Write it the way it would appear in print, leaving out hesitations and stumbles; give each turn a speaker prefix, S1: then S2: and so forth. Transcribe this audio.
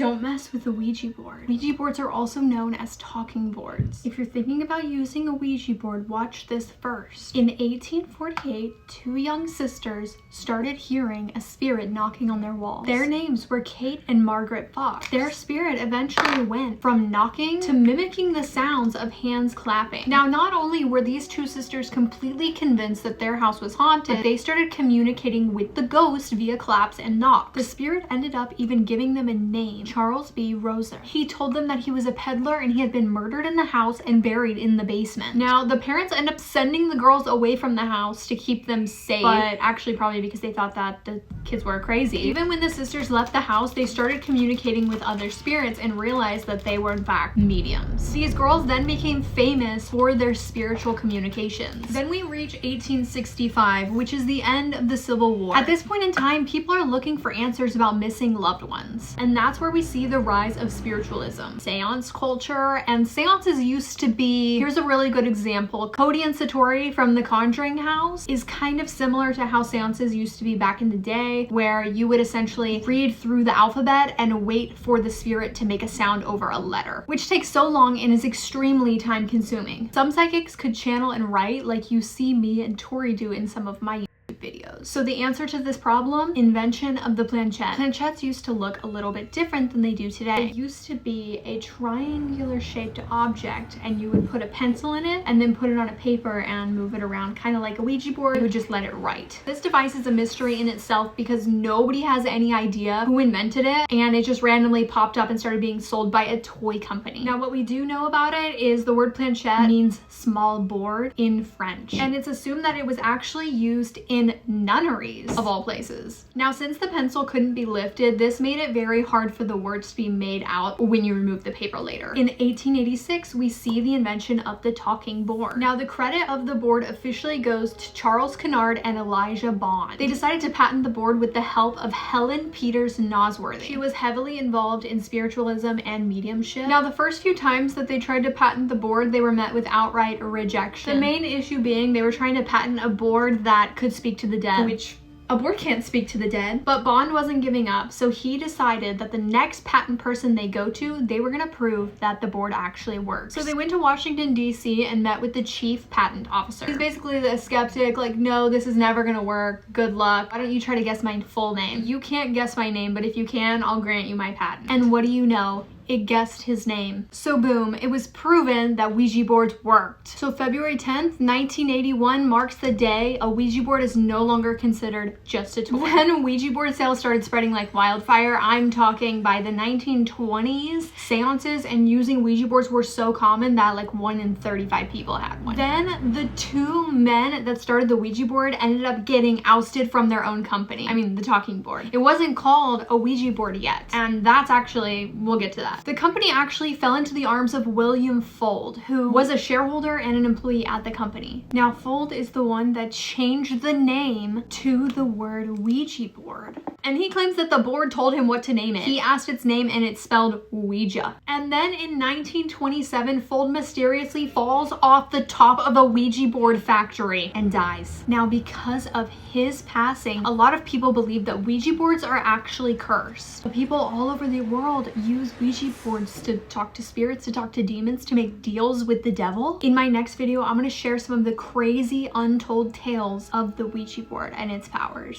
S1: Don't mess with the Ouija board. Ouija boards are also known as talking boards. If you're thinking about using a Ouija board, watch this first. In 1848, two young sisters started hearing a spirit knocking on their walls. Their names were Kate and Margaret Fox. Their spirit eventually went from knocking to mimicking the sounds of hands clapping. Now, not only were these two sisters completely convinced that their house was haunted, but they started communicating with the ghost via claps and knocks. The spirit ended up even giving them a name, Charles B. Roser. He told them that he was a peddler and he had been murdered in the house and buried in the basement. Now, the parents end up sending the girls away from the house to keep them safe, but actually probably because they thought that the kids were crazy. Even when the sisters left the house, they started communicating with other spirits and realized that they were in fact mediums. These girls then became famous for their spiritual communications. Then we reach 1865, which is the end of the Civil War. At this point in time, people are looking for answers about missing loved ones, and that's where we see the rise of spiritualism, seance culture, and seances used to be, here's a really good example, Cody and Satori from the Conjuring house is kind of similar to how seances used to be back in the day, where you would essentially read through the alphabet and wait for the spirit to make a sound over a letter, which takes so long and is extremely time consuming. Some psychics could channel and write like you see me and Tori do in some of my videos. So the answer to this problem, invention of the planchette. Planchettes used to look a little bit different than they do today. It used to be a triangular shaped object and you would put a pencil in it and then put it on a paper and move it around, kind of like a Ouija board. You would just let it write. This device is a mystery in itself because nobody has any idea who invented it, and it just randomly popped up and started being sold by a toy company. Now, what we do know about it is the word planchette means small board in French, and it's assumed that it was actually used in nunneries of all places. Now, since the pencil couldn't be lifted, this made it very hard for the words to be made out when you remove the paper later. In 1886, we see the invention of the talking board. Now, the credit of the board officially goes to Charles Kennard and Elijah Bond. They decided to patent the board with the help of Helen Peters Nosworthy. She was heavily involved in spiritualism and mediumship. Now, the first few times that they tried to patent the board, they were met with outright rejection. The main issue being they were trying to patent a board that could speak to the dead, which a board can't speak to the dead. But Bond wasn't giving up, so he decided that the next patent person they go to, they were gonna prove that the board actually works. So they went to Washington, D.C. and met with the chief patent officer. He's basically the skeptic, like, no, this is never gonna work. Good luck. Why don't you try to guess my full name? You can't guess my name, but if you can, I'll grant you my patent. And what do you know? It guessed his name. So boom, it was proven that Ouija boards worked. So February 10th, 1981 marks the day a Ouija board is no longer considered just a toy. Then Ouija board sales started spreading like wildfire. I'm talking by the 1920s, seances and using Ouija boards were so common that like 1 in 35 people had one. Then the two men that started the Ouija board ended up getting ousted from their own company. I mean, the talking board. It wasn't called a Ouija board yet. And that's actually, we'll get to that. The company actually fell into the arms of William Fuld, who was a shareholder and an employee at the company. Now, Fuld is the one that changed the name to the word Ouija board. And he claims that the board told him what to name it. He asked its name and it's spelled Ouija. And then in 1927, Fuld mysteriously falls off the top of a Ouija board factory and dies. Now, because of his passing, a lot of people believe that Ouija boards are actually cursed. People all over the world use Ouija boards to talk to spirits, to talk to demons, to make deals with the devil. In my next video, I'm going to share some of the crazy untold tales of the Ouija board and its powers.